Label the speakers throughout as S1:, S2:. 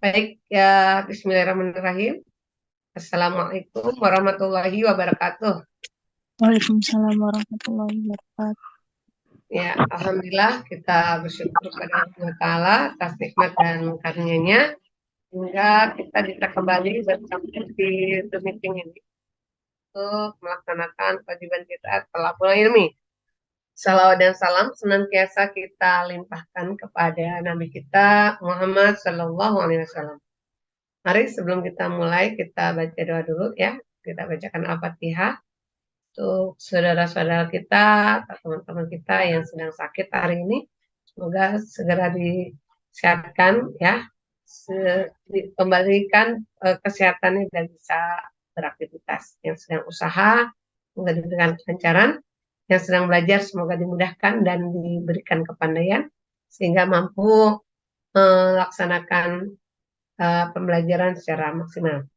S1: Baik, ya, bismillahirrahmanirrahim. Assalamualaikum warahmatullahi wabarakatuh.
S2: Waalaikumsalam warahmatullahi wabarakatuh.
S1: Ya, alhamdulillah kita bersyukur kepada Allah Ta'ala atas nikmat dan karunia-Nya hingga kita bisa kembali bersama di Zoom meeting ini untuk melaksanakan kewajiban kita talabul ilmi. Salawat dan salam senantiasa kita limpahkan kepada Nabi kita Muhammad Sallallahu Alaihi Wasallam. Mari sebelum kita mulai kita baca doa dulu ya. Kita bacakan Al-Fatihah untuk saudara-saudara kita atau teman-teman kita yang sedang sakit hari ini. Semoga segera disehatkan ya. Kembalikan kesehatannya dan bisa beraktivitas. Yang sedang usaha semoga diberikan kelancaran. Yang sedang belajar semoga dimudahkan dan diberikan kepandaian sehingga mampu melaksanakan pembelajaran secara maksimal.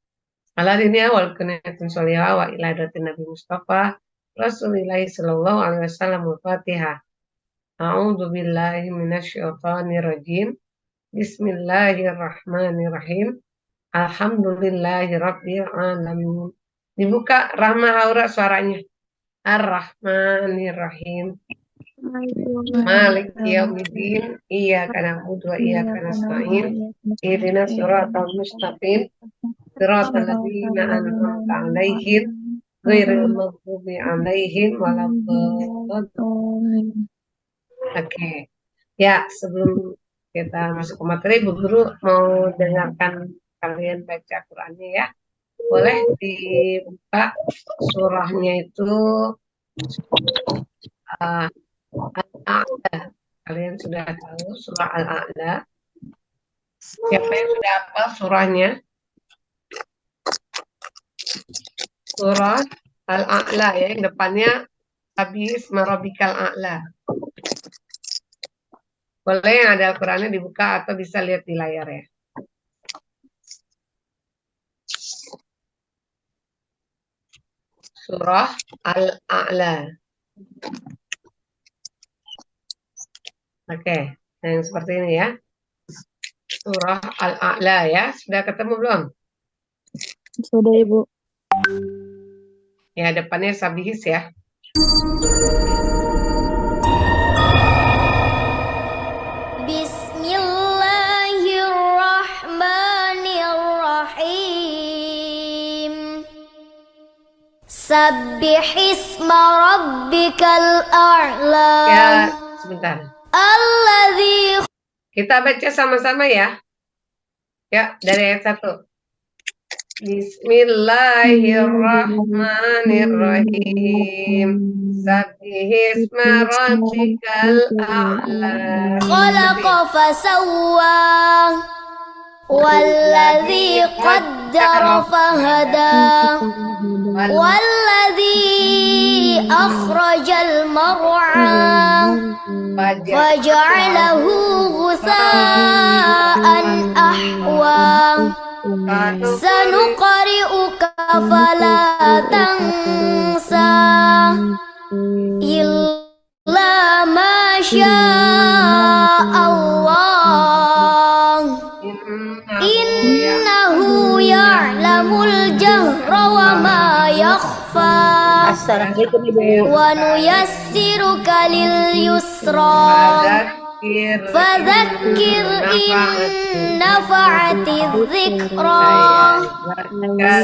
S1: Alhamdulillah wal kunatun sholihah wa ila hadratin Nabi Mustafa Rasulillah sallallahu alaihi wasallam. Al-Fatihah. A'udzu billahi minasyaitonir rajim. Bismillahirrahmanirrahim. Alhamdulillahirabbil alamin. Dibuka Rahma Haura suaranya. Ar-Rahmanirrahim. Malik yaumiddin. Iyyaka na'budu wa iyyaka nasta'in. Ihdinas siratal mustaqim. Siratal ladzina an'amta 'alaihim ghairil maghdubi 'alaihim waladdallin. Oke. Ya, sebelum kita masuk ke materi, Bu Guru mau dengarkan kalian baca Qur'annya ya. Boleh dibuka surahnya itu Al-A'la. Kalian sudah tahu surah Al-A'la. Siapa yang sudah hafal surahnya? Surah Al-A'la ya, yang depannya habis marabikal a'la. Boleh yang ada Al-Qur'annya dibuka atau bisa lihat di layar ya. Surah Al-A'la. Oke, yang seperti ini ya. Surah Al-A'la ya. Sudah ketemu belum?
S2: Sudah, Ibu.
S1: Ya, depannya sabihis ya.
S3: Bismillahirrahmanirrahim. Sabbihisma rabbikal a'la.
S1: Ya, sebentar.
S3: Alladzi.
S1: Kita baca sama-sama ya. Ya, dari ayat 1. Bismillahirrahmanirrahim. Sabbihisma rabbikal a'la.
S3: Khalaqa fasawwa. Walladzi qaddara fahada. Walladzi akhrajal mar'a. Faja'alahu ghusaan ahwa. Sanuqari'uka fala tansa illa ma Allah. Innahu ya'lamul jahra wa ma yakhfa.
S2: Assalamualaikum, Ibu.
S3: Wa nuyassiruka lil yusra. Fadzakir in nafa'ati dzikra.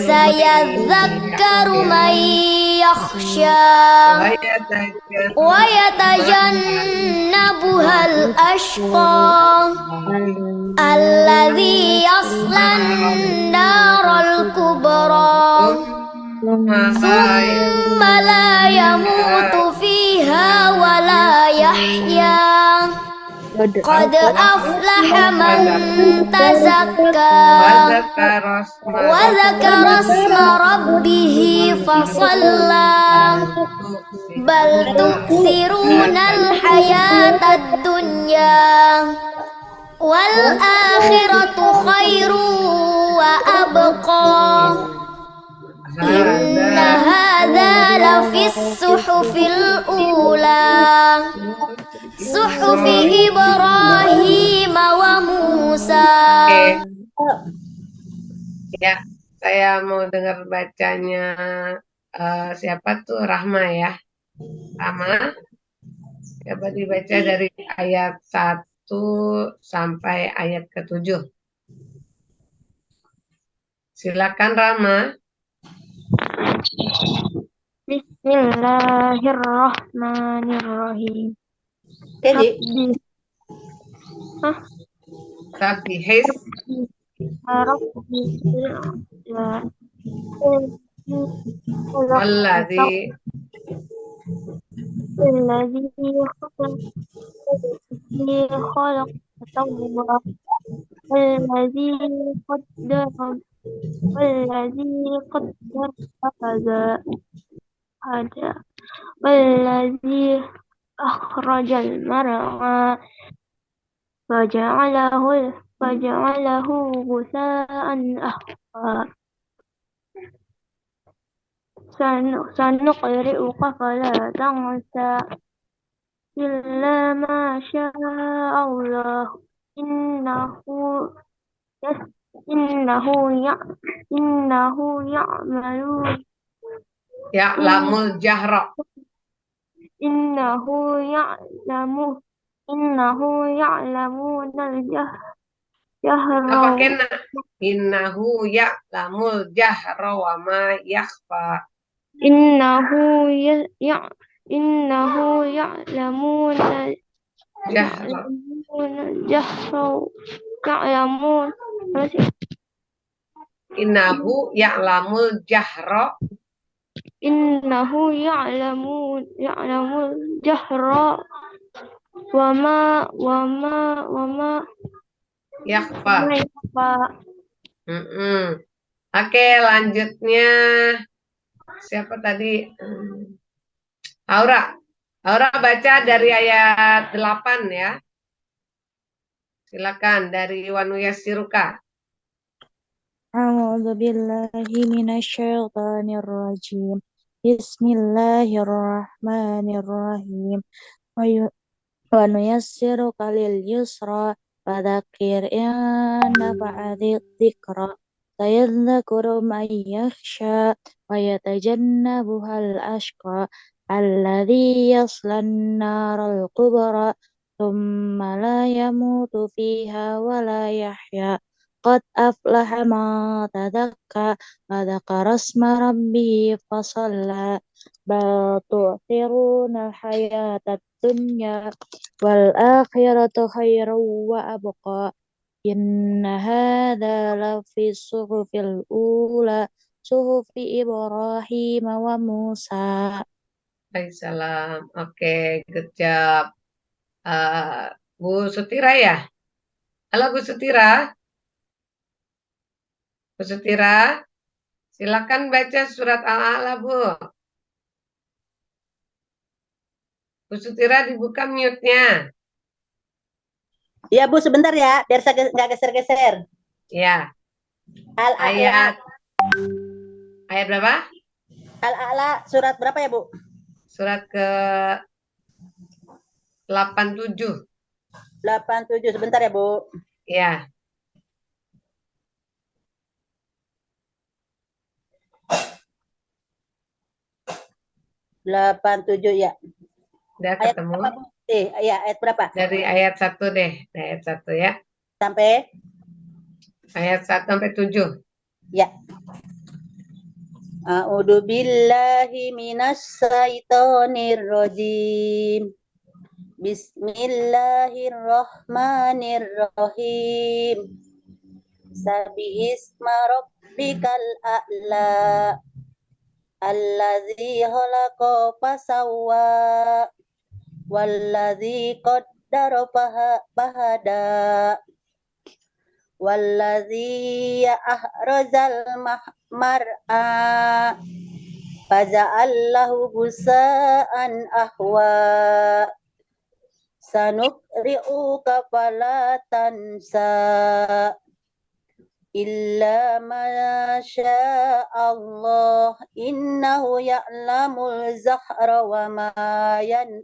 S3: Sayadzakkaru man yakhsha wa yatajannabuhal ashqa alladzi yaslan naral kubra thumma la yamutu fiha wa la yahya. Qad aflaha man tazakka wa dzakara asma rabbih fasalla. Bal tu'thirunal hayatad dunya wal akhiratu khairu wa abqa. Inna hadza lafis suhufil ula. Suhufi Ibrahim wa Musa.
S1: Ya, saya mau dengar bacanya siapa tuh Rahma ya. Rahma, coba dibaca dari ayat 1 sampai ayat ke-7. Silakan Rahma.
S2: Bismillahirrahmanirrahim.
S4: Jadi,
S2: Sabbih
S1: Sabihis
S2: rabbikal a'la.
S1: walladzi
S2: الذي خلق الذي خلق فسوى والذي قدر والذي قدر فهدى والذي أخرج المرعى فجعله غثاء أحوى سنقرئك فلا تنسى إلا ما شاء الله إنه إنه إنه
S1: ya'lamul jahra.
S2: إنه يعلم يعلمون الجهر
S1: Apa kena? Innahu ya'lamul jahra wa ma yakhfa.
S2: إنه إنه يعلمون
S1: Jahra.
S2: الجهر يعلمون
S1: Innahu ya'lamul jahra
S2: إنه يعلم الجهر وما
S1: yakhfa.
S2: يخفى.
S1: Oke, lanjutnya siapa tadi? Aura. Aura baca dari ayat 8 ya. Silakan dari Wanu Yassiruka.
S2: أعوذ بالله من الشيطان الرجيم بسم الله الرحمن الرحيم ونيسرك لليسرى فذكر إن نفعت الذكرى سيذكر من يخشى ويتجنبها الأشقى الذي يصلى النار الكبرى ثم لا يموت فيها ولا يحيا قد أفلح من تزكى وذكر اسم ربه فصلى بل تؤثرون الحياة الدنيا والآخرة خير وأبقى إن هذا لفي الصحف الأولى صحف إبراهيم وموسى.
S1: Waalaikumsalam. Oke, good job. Bu Sutira ya? Halo Bu Sutira. Bu Sutira, silakan baca surat Al-A'la, Bu. Bu Sutira dibuka mute-nya.
S4: ya Bu sebentar ya, biar saya nggak geser-geser.
S1: Ya.
S4: Al-A'la.
S1: Ayat berapa?
S4: Al-A'la surat berapa ya Bu?
S1: Surat ke 87.
S4: 87, sebentar ya Bu.
S1: Ya.
S4: Delapan tujuh ya.
S1: Udah
S4: Ayat
S1: ketemu?
S4: berapa, Bu? Ya, ayat berapa?
S1: Dari ayat 1 deh. Dari ayat 1 ya.
S4: Sampai?
S1: Ayat 1 sampai 7.
S4: Ya. A'udzu billahi minasy syaithanir rajim. Bismillahirrahmanirrahim. Sabbihisma rabbikal a'la. Allazi khalaqa fasawwa. Wallazi qaddara fahada. Wallazi ahrajal mar'a faja'allahu gusaan ahwa sanuqri'uka fala tansa illa ma Allah innahu ya'lamul zahra wa ma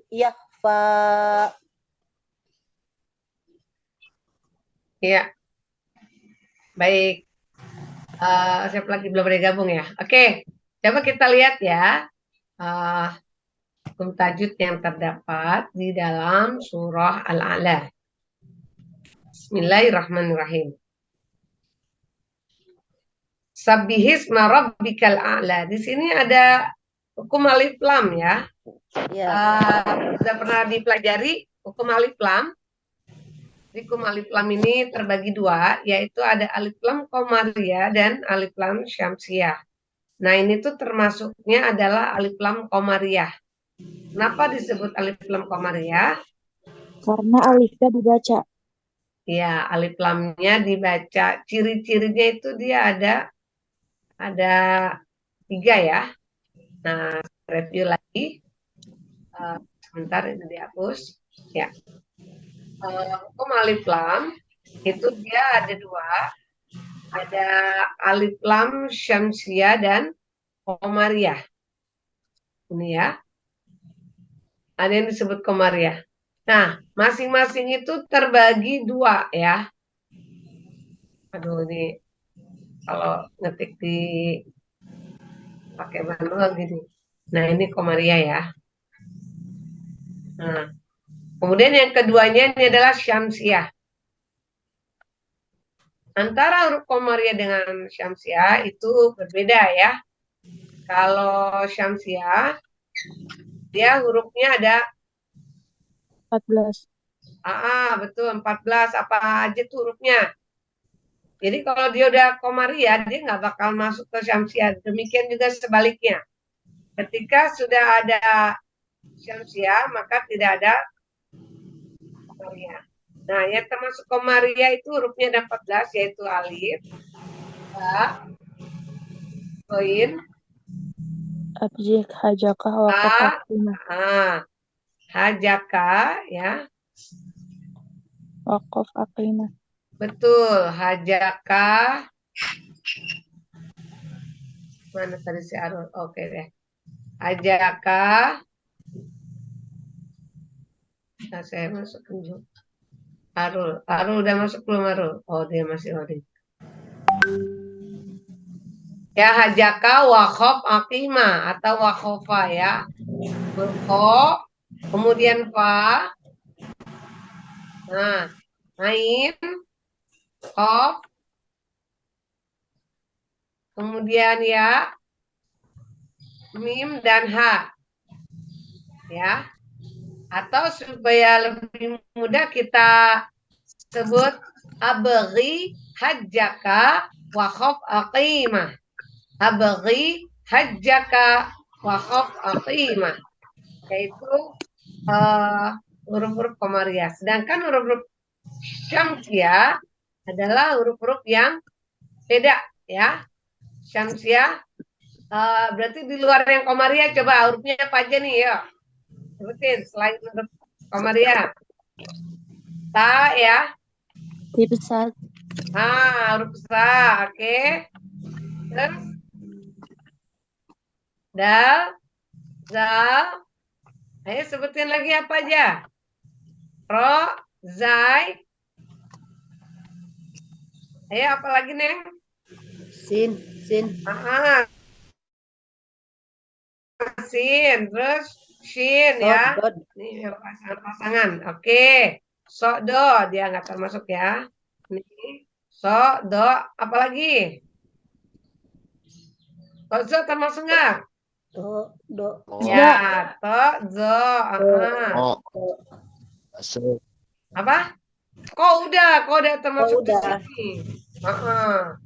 S4: yakhfa.
S1: Ya. Baik. Siapa lagi belum bergabung ya? Oke, coba kita lihat ya. Hukum tajwid yang terdapat di dalam surah Al-A'la. Bismillahirrahmanirrahim. Sabbihisma rabbikal a'la. Di sini ada hukum alif lam ya.
S4: Ya.
S1: Sudah pernah dipelajari hukum alif lam? Hukum alif lam ini terbagi dua, yaitu ada alif lam qamariyah dan alif lam syamsiyah. Nah, ini tuh termasuknya adalah alif lam qamariyah. Kenapa disebut alif lam qamariyah?
S2: Karena alifnya dibaca.
S1: Ya, alif lamnya dibaca. Ciri-cirinya itu dia ada 3 ya. Nah, review lagi. Sebentar ini dihapus. Ya. Hukum alif lam itu dia ada 2. Ada alif lam syamsiyah dan qamariyah. Ini ya. Ada yang disebut qamariyah. Nah, masing-masing itu terbagi 2 ya. Aduh, ini kalau ngetik di pakai manual gini. Nah, ini qamariyah ya. Nah, kemudian yang keduanya ini adalah syamsiyah. Antara huruf qamariyah dengan syamsiyah itu berbeda ya. Kalau syamsiyah, dia hurufnya ada
S2: 14.
S1: betul 14. Apa aja tuh hurufnya? Jadi kalau dia udah qamariyah, dia nggak bakal masuk ke syamsiyah. Demikian juga sebaliknya. Ketika sudah ada syamsiyah, maka tidak ada qamariyah. Nah, yang termasuk qamariyah itu hurufnya ada 14, yaitu alif, ba, ghain,
S2: Abjik hajakah waqaf aqimah.
S1: hajaka ya.
S2: Waqaf aqimah.
S1: Betul, hajaka. Mana tadi si Arul? Oke deh. Hajaka. Nah, saya masuk ke Arul. Arul udah masuk belum Arul? Oh, dia masih loading. Ya, hajaka wakhof aqimah atau wakhofa ya. Berkho, kemudian fa. Nah, ain, khof, kemudian ya, mim dan ha. Ya. Atau supaya lebih mudah kita sebut abghi hajjaka wa khaf aqimah. Abghi hajjaka wa khaf aqimah. Yaitu huruf-huruf qamariyah. Sedangkan huruf-huruf syamsiyah adalah huruf-huruf yang beda ya. Syamsiyah berarti di luar yang qamariyah, coba hurufnya apa aja nih ya. Sebutin selain huruf qamariyah. Ta ya.
S2: Besar.
S1: Huruf besar, oke. Terus dal, zal. Ayo sebutin lagi apa aja. Ro, zai. Ayo apa lagi, Neng?
S4: Sin.
S1: Sin, terus shin ya. Ini pasangan-pasangan. Oke. So, do, dia nggak termasuk ya. Nih. So, do, apa lagi? To, zo termasuk nggak?
S4: Do.
S1: Ya, to, zo. Apa? Kok udah termasuk di sini. Ayo,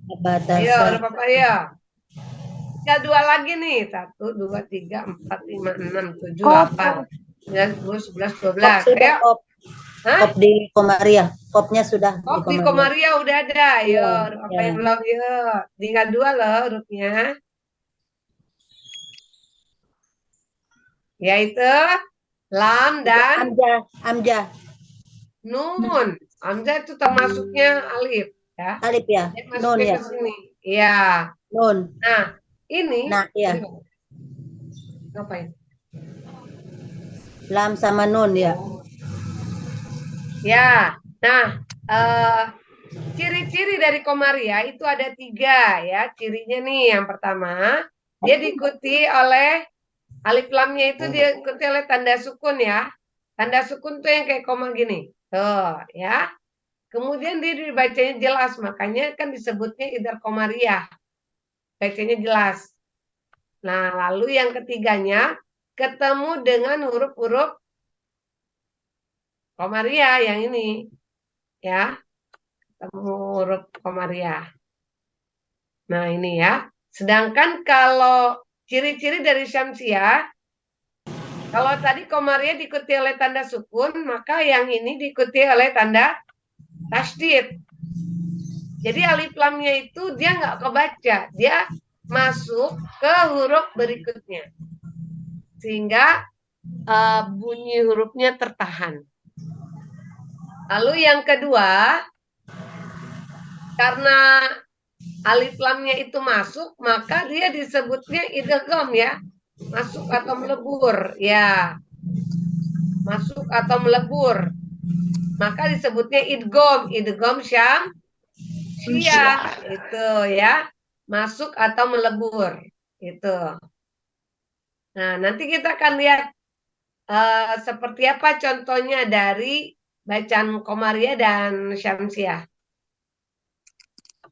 S1: ada apa ya? Ya, 2 lagi nih. 1, 2, 3, 4, 5, 6, 7, 8, 9, 10, 11, 12. Ayo.
S4: Kop di qamariyah. Kopnya sudah.
S1: Kop di qamariyah udah ada. Ayo, apa yang belum? Yuk. Tinggal 2 loh hurufnya. Yaitu lam dan
S4: amjah.
S1: nun. Amjah itu termasuknya alif ya.
S4: Alif ya. Nun ya.
S1: Iya.
S4: Nun.
S1: Nah, ini.
S4: Nah, iya.
S1: Ngapain?
S4: Lam sama nun ya.
S1: Ya. Nah, Ciri-ciri dari Komariah itu ada 3 ya. Cirinya nih, yang pertama, dia diikuti oleh alif lamnya itu diikuti oleh tanda sukun ya. Tanda sukun tuh yang kayak koma gini. Tuh ya. Kemudian dia dibacanya jelas, makanya kan disebutnya idhar Komariah. Bacanya jelas. Nah, lalu yang ketiganya ketemu dengan huruf-huruf Komariah yang ini ya. Ketemu huruf Komariah. Nah, ini ya. Sedangkan kalau ciri-ciri dari Syamsiah, kalau tadi Komariah diikuti oleh tanda sukun, maka yang ini diikuti oleh tanda tasydid. Jadi alif lamnya itu dia nggak kebaca, dia masuk ke huruf berikutnya. Sehingga bunyi hurufnya tertahan. Lalu yang kedua, karena alif lamnya itu masuk, maka dia disebutnya idgham ya. Masuk atau melebur, ya. Masuk atau melebur. Maka disebutnya idgham syamsiah itu ya. Masuk atau melebur. Itu. Nah, nanti kita akan lihat seperti apa contohnya dari bacaan Komariah dan Syamsiah.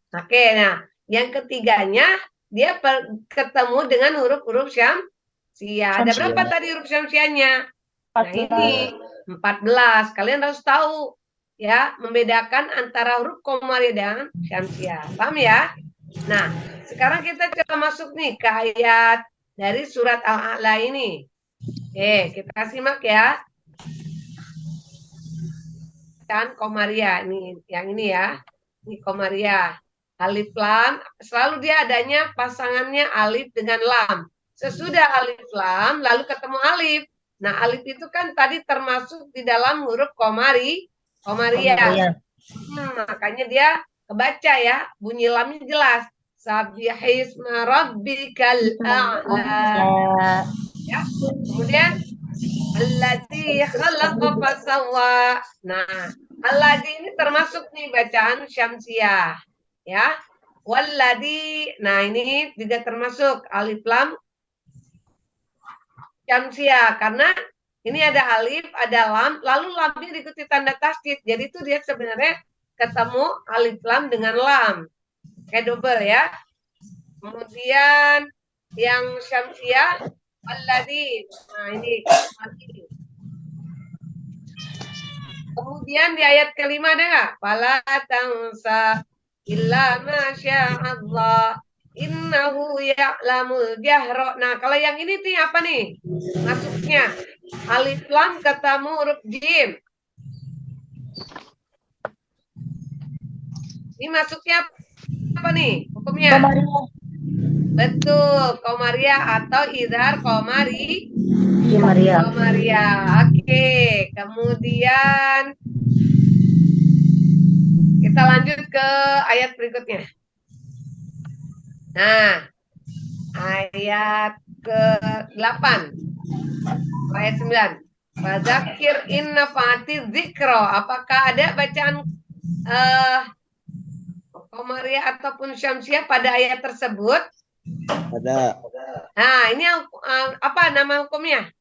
S1: Oke, nah yang ketiganya dia ketemu dengan huruf-huruf Syamsiah. Ada berapa tadi huruf Syamsiahnya? Nah ini 14. Kalian harus tahu ya membedakan antara huruf Komariah dan Syamsiah. Paham ya? Nah, sekarang kita coba masuk nih ke ayat dari surat Al-A'la ini. Oke, kita simak ya. Kan Komariah ini, yang ini ya. Ini Komariah. Alif lam, selalu dia adanya pasangannya alif dengan lam. Sesudah alif lam, lalu ketemu alif. Nah, alif itu kan tadi termasuk di dalam huruf Komariah. Makanya dia kebaca ya, bunyi lamnya jelas. Sabbihisma rabbikal a'la. Ya. Kemudian alladzi khalaqa fasawwa. Nah, alladzi ini termasuk nih bacaan Syamsiah. Ya. Walladzi. Nah, ini juga termasuk alif lam Syamsiah karena ini ada alif, ada lam, lalu lamnya diikuti tanda tasydid. Jadi itu dia sebenarnya ketemu alif lam dengan lam. Kayak double ya. Kemudian yang Syamsiah alladzi. Nah, ini kemudian di ayat kelima ada nggak? Fala tansa illa masyaallah. Innahu ya'lamul jahra. Nah, kalau yang ini tuh apa nih? Masuknya alif lam ketemu huruf jim. Ini masuknya apa nih? Hukumnya? Betul, Komariah atau idhar Komariah. Oke, kemudian kita lanjut ke ayat berikutnya. Nah, ayat ke-8. Ayat 9. Fadzakir in nafa'ati dzikra. Apakah ada bacaan Komariah ataupun Syamsiah pada ayat tersebut?
S5: Ada.
S1: Nah, ini apa nama hukumnya?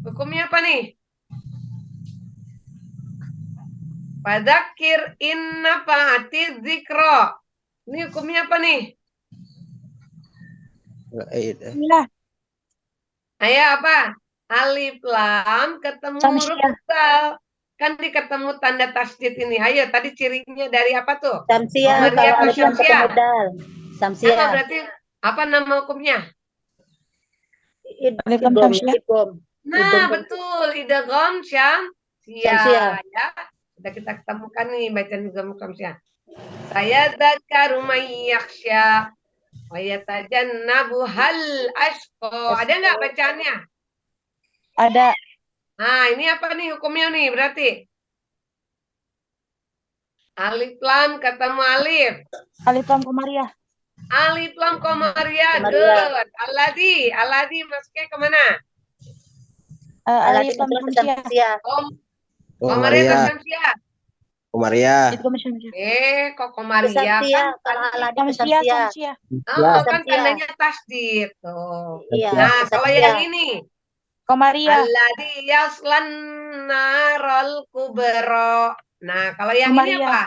S1: Hukumnya apa nih? Fadzakir in nafa'ati dzikra. Ini hukumnya apa nih? Ayo apa? Alif lam ketemu huruf tebal. Kan ketemu tanda tasydid ini. Ayo, tadi cirinya dari apa tuh?
S4: Syamsiah.
S1: Komariah atau Syamsiah?
S4: Syamsiah.
S1: Apa berarti? Apa nama hukumnya? Nah, betul. Idgham Syamsiah. Ya. Sudah kita ketemukan nih bacaan idgham Syamsiah. Saya dzakaru may yakhsha wa yatajannabu hal ashqa. Ada nggak bacaannya?
S2: Ada.
S1: Nah, ini apa nih hukumnya nih berarti? Alif lam ketemu alif.
S2: Alif lam Komariah.
S1: Alif lam Komariah. Good. Alladzi masuknya kemana?
S2: Alif lam Syamsiah.
S1: Komaria atau
S5: Komaria,
S1: Syamsiah?
S5: Komaria.
S2: Itu kan Syamsiah.
S1: Kok Komaria kan
S4: Samsia, kalau
S1: tadi.
S4: Aladi ke
S2: Syamsiah,
S4: Samsia.
S2: Syamsiah.
S1: Oh, kan
S4: Samsia.
S1: tandanya tasdid tuh.
S4: Iya,
S1: Nah,
S4: ke
S1: kalau
S4: Samsia.
S1: yang ini,
S2: Komaria,
S1: alladzi yaslan narol kubro. Nah, kalau yang ini
S2: Komaria,
S1: apa?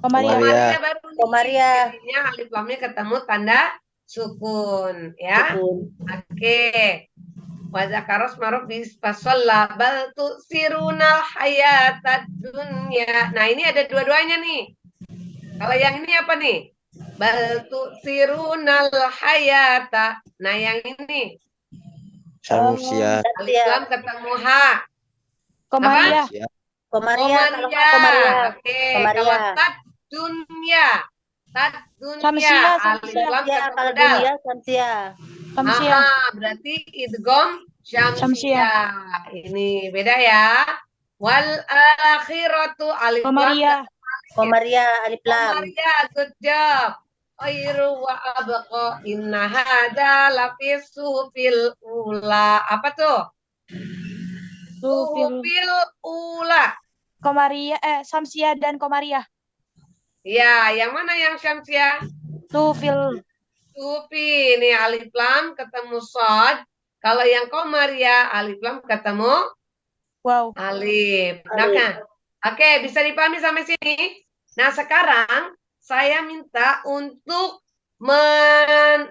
S2: Komaria.
S1: Komaria baru nih.
S4: Komaria.
S1: Jadinya alif lamnya ketemu tanda sukun, ya.
S4: Sukun.
S1: Oke. Wazakaros maruf bisfasolla bal sirunal hayatad dunya. Nah, ini ada dua-duanya nih. Kalau yang ini apa nih? Bal sirunal hayata. Nah, yang ini
S5: Syamsiah.
S1: alif lam ketemu ha.
S2: Komaria,
S5: Syamsiah.
S4: Komaria. Kalau nggak
S1: Komaria.
S4: Komaria.
S1: Oke,
S4: Komaria.
S1: kalau tad dunya. Tad dunya
S2: Samsiah,
S1: alif lam
S4: Samsia,
S1: ketemu
S4: kalau
S1: dal.
S4: dunia Samsia.
S2: Samsiah,
S1: Aha, berarti idgham
S2: Syamsiah.
S1: syamsiah. Ini beda ya. Wal akhiratu alif lam
S2: Komaria,
S4: Komaria, alif lam.
S1: Komaria, good job. Khairu wa abqa inna hada lafis suhufil ula. Apa tuh?
S2: Sufil,
S1: Suhufil ula.
S2: Komaria, Samsiah dan Komaria.
S1: Ya, yang mana yang syamsiah?
S2: Sufil,
S1: Sufi. Ini alif lam ketemu sod. Kalau yang Komaria alif lam ketemu
S2: wow.
S1: alif. Nah,
S4: Alif.
S1: kan? Oke, bisa dipahami sampai sini? Nah, sekarang saya minta untuk mencari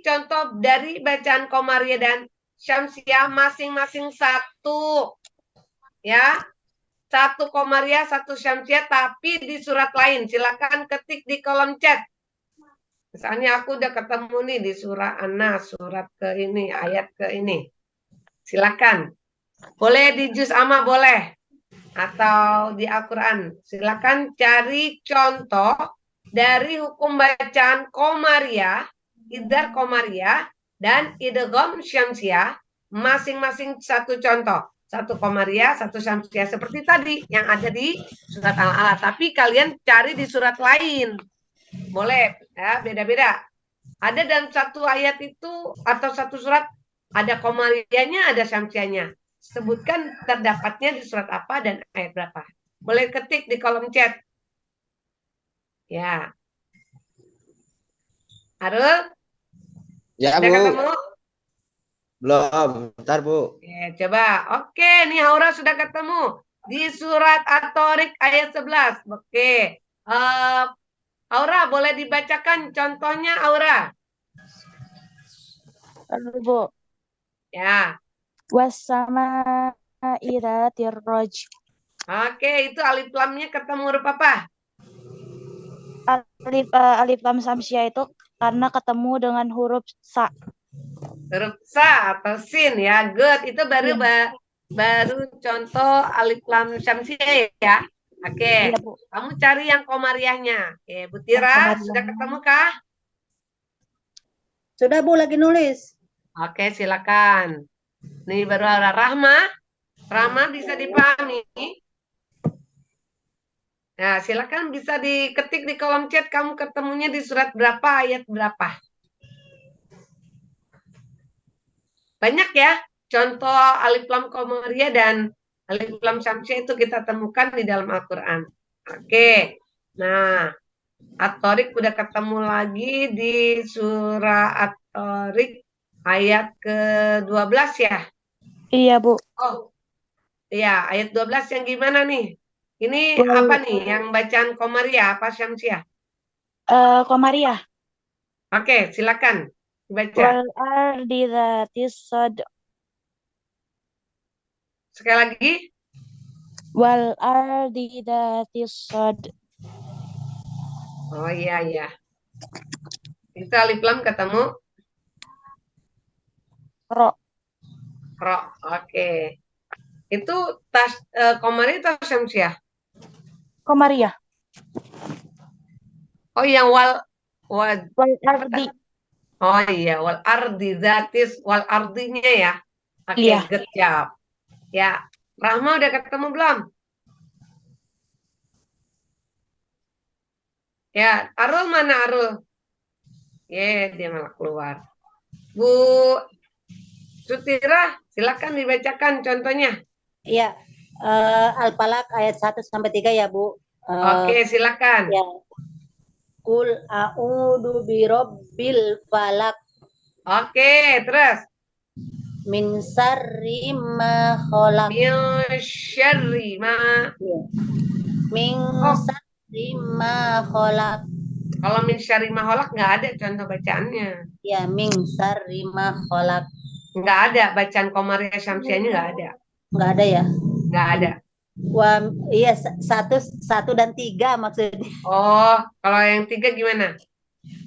S1: contoh dari bacaan Komaria dan Syamsiah masing-masing satu. Ya, satu Komaria, satu Syamsiah, tapi di surat lain. Silakan ketik di kolom chat. Misalnya aku udah ketemu nih di surah An-Nas, surat ke ini, ayat ke ini. Silakan. Boleh di juz amma boleh. Atau di Al-Quran. Silakan cari contoh dari hukum bacaan Komaria, idhar Komaria, dan idgham Syamsiah, masing-masing satu contoh. Satu Komaria, satu Syamsiah. Seperti tadi yang ada di surat Al-Alaq. Tapi kalian cari di surat lain. Boleh, ya, beda-beda. Ada dalam satu ayat itu, atau satu surat, ada Komarianya, ada Syamsiahnya. Sebutkan terdapatnya di surat apa dan ayat berapa. Boleh ketik di kolom chat. Ya. Arul,
S5: Ya,
S1: udah
S5: Bu.
S1: ketemu?
S5: Belum. Bentar, Bu.
S1: Oke, coba. Oke, nih Haura sudah ketemu. Di surat At-Tariq ayat 11. Oke. Aura, boleh dibacakan contohnya, Aura?
S2: Bu.
S1: Ya.
S2: Wassama iratir roj.
S1: Oke, itu alif lamnya ketemu huruf apa?
S2: Alif lam Samsiah itu karena ketemu dengan huruf sa.
S1: Huruf sa atau sin ya. Good. Itu baru baru contoh alif lam syamsiah ya. Oke.
S2: Iya, Bu.
S1: Kamu cari yang komariahnya. Oke, Bu Tira, sudah ketemu kah?
S4: Sudah Bu, lagi nulis.
S1: Oke, silakan. Nih baru ada Rahma. Rahma bisa dipahami? Nah, silakan bisa diketik di kolom chat kamu ketemunya di surat berapa, ayat berapa. Banyak ya contoh alif lam komariah dan alif lam syamsiah itu kita temukan di dalam Al-Quran. Oke. Nah, At-Tariq udah ketemu lagi di surah At-Tariq ayat ke-12 ya?
S2: Iya, Bu.
S1: Oh, iya, ayat 12 yang gimana nih? Ini apa nih? Yang bacaan komariah apa syamsiah?
S2: Komaria.
S1: Oke, silakan dibaca.
S2: Wal ardi dzatis sad.
S1: Sekali lagi.
S2: Wal ardi dzatis sad.
S1: Oh iya, iya. Itu alif lam ketemu
S2: Ro.
S1: ro. Oke. Itu komariah atau syamsiah?
S2: Komaria.
S1: Oh, yang wal
S2: Wal ardi.
S1: oh iya, wal ardi zatis wal ardinya ya. Oke,
S2: Iya.
S1: good job. Ya, Rahma udah ketemu belum? Ya, Arul mana Arul? Dia malah keluar. Bu Sutira, silakan dibacakan contohnya.
S4: Iya. Al-Falaq ayat 1 sampai 3 ya, Bu.
S1: Oke, silakan.
S4: Ya. Kul a'udzu birabbil falaq
S1: Oke, terus.
S4: min syarri ma khalaq.
S1: Min syarri ma.
S4: Min
S1: Oh,
S4: syarri ma khalaq.
S1: kalau min syarri ma khalaq nggak ada contoh bacaannya.
S4: Ya, min syarri ma khalaq.
S1: Nggak ada bacaan Komariah Syamsiahnya nggak ada.
S4: Nggak ada ya?
S1: Nggak ada.
S4: Wah, iya satu dan 3 maksudnya.
S1: Oh, kalau yang 3 gimana?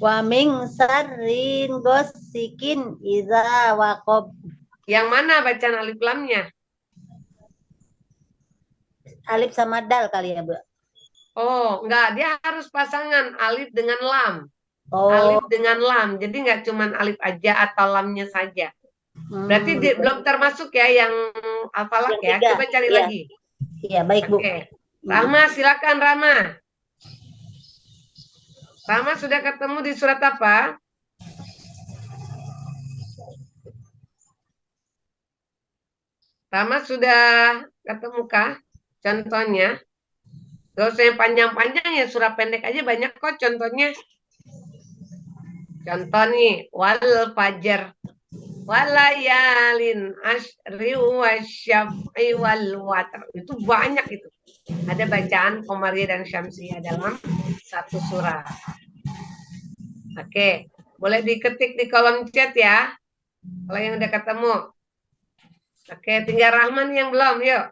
S4: Wa min syarrin ghasikin idza waqab.
S1: Yang mana bacaan alif lamnya?
S4: Alif sama dal kali ya, Bu.
S1: Oh, enggak. Dia harus pasangan alif dengan lam.
S4: Oh,
S1: Alif dengan lam. Jadi nggak cuma alif aja atau lamnya saja. Berarti belum termasuk ya yang Al-Falaq ya.
S4: Yang 3,
S1: Coba cari
S4: iya.
S1: lagi.
S4: Iya, baik, Bu.
S1: Oke. Rahma, silakan Rahma. Rahma sudah ketemu di surat apa? Rahma sudah ketemukah contohnya? Gak usah yang panjang-panjang ya, surat pendek aja banyak kok contohnya. Contoh nih, wal fajar, walayalin ashri wasyaf'i wal watr. Itu banyak itu. Ada bacaan Komariah dan Syamsiah dalam satu surah. Oke, boleh diketik di kolom chat ya. Kalau yang udah ketemu. Oke, tinggal Rahman yang belum, yuk.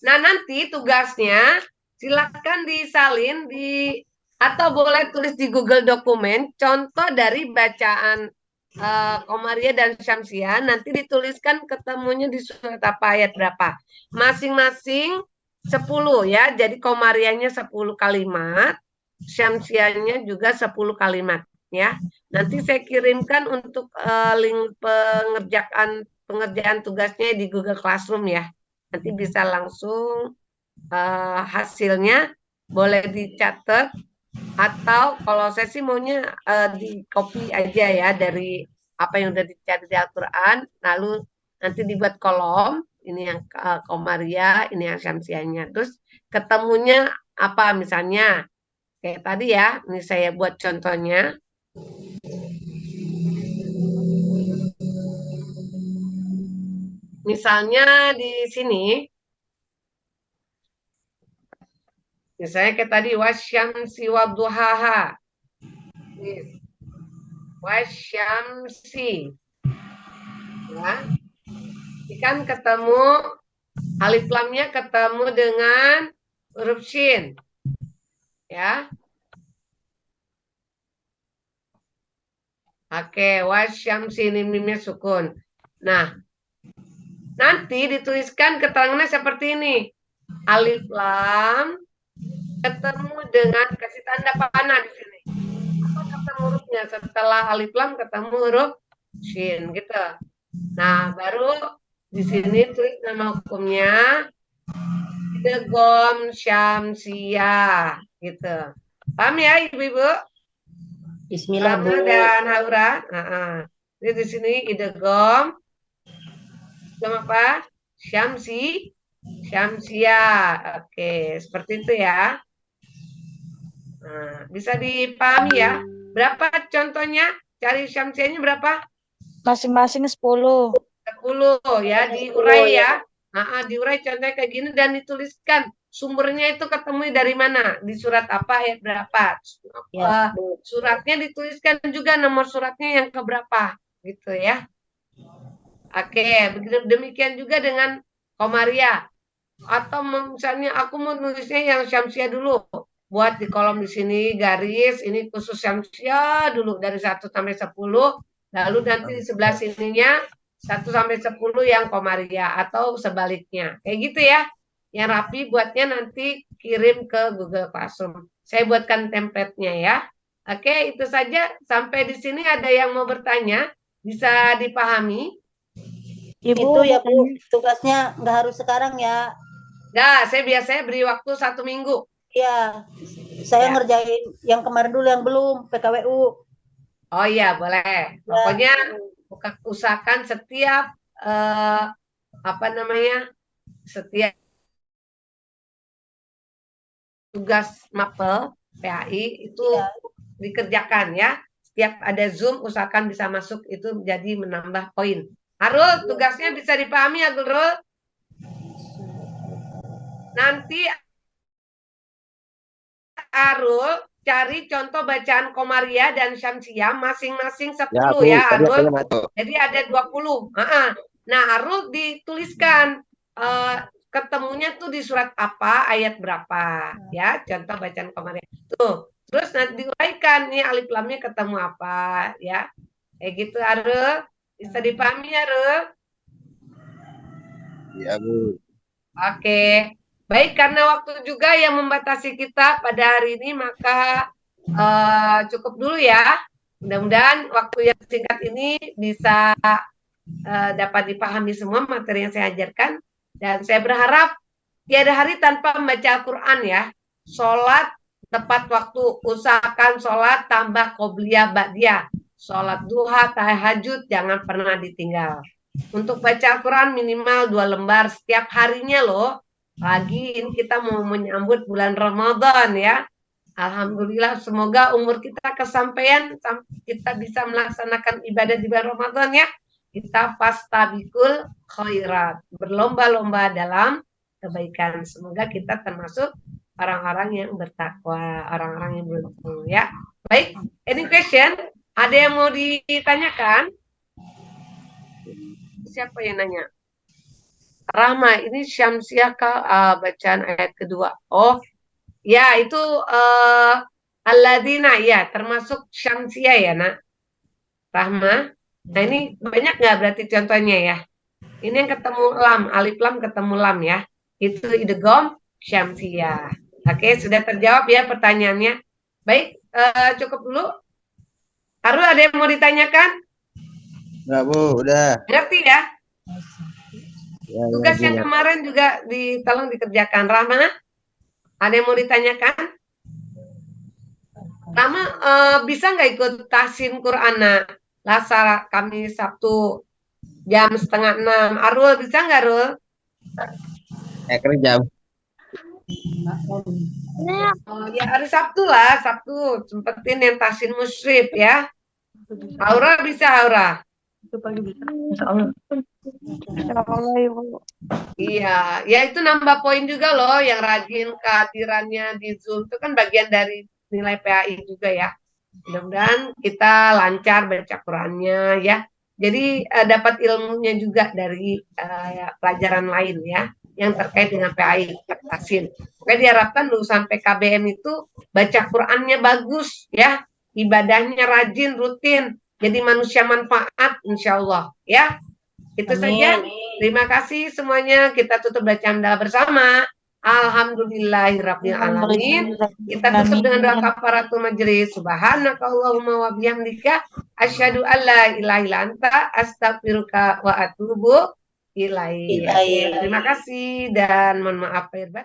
S1: Nah, nanti tugasnya silakan disalin atau boleh tulis di Google Dokumen contoh dari bacaan Komariah dan Syamsiah, nanti dituliskan ketemunya di surat apa, ayat berapa. Masing-masing 10 ya. Jadi Komariahnya 10 kalimat, Syamsiahnya juga 10 kalimat ya. Nanti saya kirimkan untuk link pengerjaan tugasnya di Google Classroom ya. Nanti bisa langsung hasilnya boleh dicatat, atau kalau saya sih maunya di copy aja ya dari apa yang udah dicatat di Al-Quran, lalu nanti dibuat kolom, ini yang Komariah, ini yang Syamsiahnya, terus ketemunya apa misalnya kayak tadi ya, ini saya buat contohnya. Misalnya di sini, misalnya kayak tadi wasyamsi wadduhaha. Wasyamsi. Ya. Ini kan ketemu alif lamnya ketemu dengan huruf shin. Ya. Oke, wasyamsi ini mimnya sukun. Nah, nanti dituliskan keterangannya seperti ini. Alif lam ketemu dengan, kasih tanda panah di sini. Apa ketemu hurufnya? Setelah alif lam ketemu huruf shin gitu. Nah, baru di sini tulis nama hukumnya idgham syamsiah gitu. Paham ya Ibu-ibu?
S4: Bismillah, Bu.
S1: Dan Haura. Jadi di sini idgham apa? Syamsiah. Oke, seperti itu ya. Nah, bisa dipahami ya. Berapa contohnya? Cari Syamsiahnya berapa?
S2: Masing-masing 10.
S1: 10 ya, diurai ya. Diurai contohnya kayak gini dan dituliskan sumbernya itu ketemu dari mana, di surat apa, ayat berapa.
S4: Ya.
S1: Suratnya dituliskan juga nomor suratnya yang keberapa gitu ya. Oke, demikian juga dengan Komariah. Atau misalnya aku mau nulisnya yang Syamsiah dulu. Buat di kolom di sini garis, ini khusus Syamsiah dulu dari 1 sampai 10. Lalu nanti di sebelah sininya 1 sampai 10 yang Komariah atau sebaliknya. Kayak gitu ya. Yang rapi buatnya nanti kirim ke Google Classroom. Saya buatkan template-nya ya. Oke, itu saja. Sampai di sini ada yang mau bertanya? Bisa dipahami?
S2: Ibu,
S4: Itu ya, Bu, tugasnya nggak harus sekarang ya.
S1: Nah, saya biasanya beri waktu 1 minggu.
S4: Iya, saya
S1: Ya.
S4: ngerjain yang kemarin dulu yang belum, PKWU.
S1: Oh iya, boleh. Pokoknya usahakan setiap setiap tugas mapel PAI itu dikerjakan ya. Setiap ada Zoom usahakan bisa masuk, itu jadi menambah poin. Arul, tugasnya bisa dipahami ya, Gulrul? Nanti Arul cari contoh bacaan Komariah dan Syamsiah masing-masing 10
S5: Bu,
S1: ya,
S5: tadi
S1: Arul.
S5: apanya masuk?
S1: Jadi ada 20. Nah, Arul dituliskan ketemunya tuh di surat apa, ayat berapa, ya, contoh bacaan Komariah. Tuh, terus nanti diuraikan nih alif lamnya ketemu apa, ya. Kayak gitu, Arul. Bisa dipahami, Arul?
S5: Ya, Bu.
S1: Oke. Baik, karena waktu juga yang membatasi kita pada hari ini, maka cukup dulu ya. Mudah-mudahan waktu yang singkat ini bisa dapat dipahami semua materi yang saya ajarkan. Dan saya berharap tiada hari tanpa membaca Al-Quran ya. Sholat tepat waktu, usahakan sholat tambah qobliyah ba'diyah. Sholat duha, tahajud, jangan pernah ditinggal. Untuk baca Al-Quran minimal 2 lembar setiap harinya loh. Lagi ini kita mau menyambut bulan Ramadan ya. Alhamdulillah, semoga umur kita kesampaian, kita bisa melaksanakan ibadah di bulan Ramadan ya. Kita fastabikul khairat, berlomba-lomba dalam kebaikan. Semoga kita termasuk orang-orang yang bertakwa, orang-orang yang beruntung ya. Baik, any question? Ada yang mau ditanyakan? Siapa yang nanya? Rahma, ini Syamsiah bacaan ayat kedua. Oh, ya itu Alladzina, ya termasuk Syamsiah ya nak. Rahma. Nah ini banyak nggak berarti contohnya ya? Ini yang ketemu lam, alif lam ketemu lam ya. Itu idgham Syamsiah. Oke, sudah terjawab ya pertanyaannya. Baik, cukup dulu. Arul, ada yang mau ditanyakan?
S5: Enggak, Bu, udah.
S1: Ngerti ya?
S5: Ya,
S1: Tugas
S5: ya,
S1: yang
S5: Bu.
S1: kemarin juga tolong dikerjakan. Rahma, ada yang mau ditanyakan? Rahma, bisa nggak ikut tahsin Qur'ana? Lasar kami Sabtu jam 5:30. Arul, bisa nggak, Arul?
S5: Kerja.
S1: Oh, ya hari Sabtu lah, Sabtu. Sempetin yang tahsin musyrif ya. Aura bisa, Aura? Iya, ya itu nambah poin juga loh, yang rajin kehadirannya di Zoom itu kan bagian dari nilai PAI juga ya. Mudah-mudahan kita lancar baca Qurannya ya. Jadi dapat ilmunya juga dari pelajaran lain ya, yang terkait dengan PAI tahsin. Oke, diharapkan lulusan PKBM itu baca Qurannya bagus ya, ibadahnya rajin, rutin, jadi manusia manfaat insya Allah ya. Itu saja. Terima kasih semuanya. Kita tutup bacaan hamdalah bersama. Alhamdulillahirabbil alamin. Kita tutup dengan doa kafaratul majelis. Subhanakallahumma wa bihamdika asyhadu an la ilaha illa anta astaghfiruka wa atubu ilaik. Terima kasih dan mohon maaf lahir batin.